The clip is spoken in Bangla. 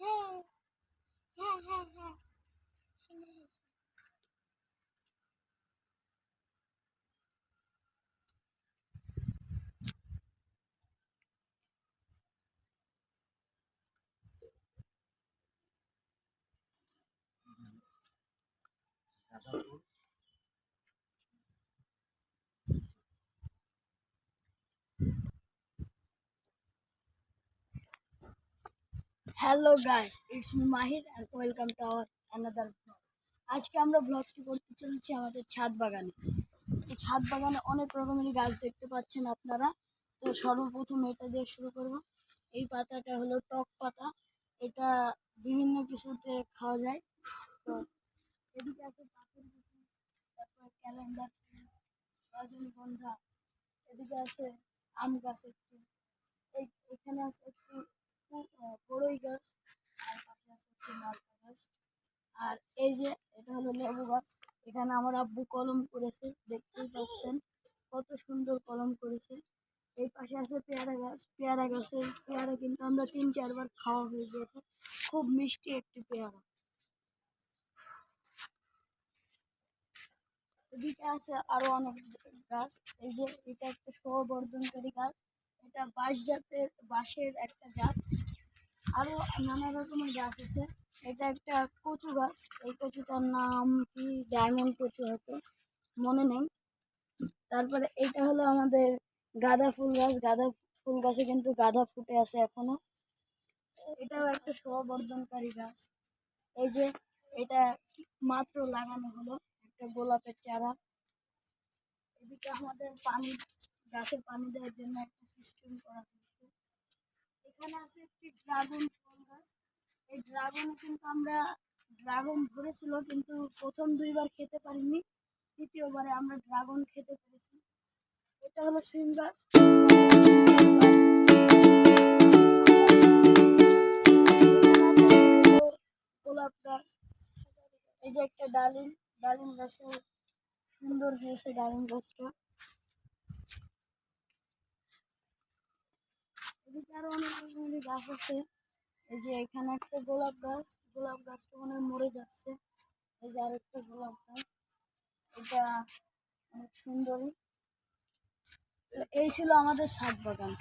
হ্যাঁ হ্যাঁ হ্যাঁ হ্যাঁ শুনে hello guys, it's me Mahir and welcome to our another blog. আজকে আমরা ব্লগটি করতে চলেছি আমাদের ছাদ বাগানে। এই ছাদ বাগানে অনেক রকমেরই গাছ দেখতে পাচ্ছেন আপনারা। তো সর্বপ্রথম এটা দিয়ে শুরু করব। এই পাতাটা হলো টক পাতা। এটা বিভিন্ন কিছুতে খাওয়া যায়। তো এদিকে আছে পাথর কুচি, তারপর ক্যালেন্ডার, রজনীগন্ধা। এদিকে আছে আম গাছ একটি, এখানে আছে একটি বড়ই গাছ, আর পাশে আছে একটি মালটা গাছ। আর এই যে এটা হলো লেবু গাছ। এখানে আমার আব্বু কলম করেছে, দেখতেই পাচ্ছেন কত সুন্দর কলম করেছে। এই পাশে আছে পেয়ারা গাছ। পেয়ারা গাছের পেয়ারা কিন্তু আমরা 3-4 বার খাওয়া হয়ে গেছে। খুব মিষ্টি একটি পেয়ারা। এদিকে আছে আরো অনেক গাছ। এই যে এটা একটা শোভাবর্ধনকারী গাছ। এটা বাঁশের একটা জাত। আরো নানা রকমের গাছ আছে। এটা একটা কচু গাছ। এই কচুটার নাম কি, ডায়মন্ড কচু হয়তো, মনে নেই। তারপরে এটা হলো আমাদের গাঁদা ফুল গাছ। গাঁদা ফুল গাছে কিন্তু গাঁদা ফুটে আছে এখনো। এটাও একটা শোভাবর্ধনকারী গাছ। এই যে এটা মাত্র লাগানো হলো, একটা গোলাপের চারা। এদিকে আমাদের গাছে পানি দেওয়ার জন্য একটা সিস্টেম করা হয়েছে। এখানে আছে একটি ড্রাগন ফল গাছ। এই ড্রাগন কিন্তু আমরা ড্রাগন ধরেছিল, কিন্তু প্রথম 2বার খেতে পারিনি। তৃতীয়বারে আমরা ড্রাগন খেতে পেরেছি। এটা হলো সিম গাছ। গোলাপ গাছ। এই যে একটা ডালিম, ডালিম গাছে সুন্দর হয়েছে ডালিম গাছটা। এদিকে আরো অনেক রকমের গাছ আছে। এই যে এখানে একটা গোলাপ গাছ, গোলাপ গাছটা মনে হয় মরে যাচ্ছে। এই যে আরেকটা গোলাপ গাছ, এটা অনেক সুন্দরী। এই ছিল আমাদের ছাদ বাগান।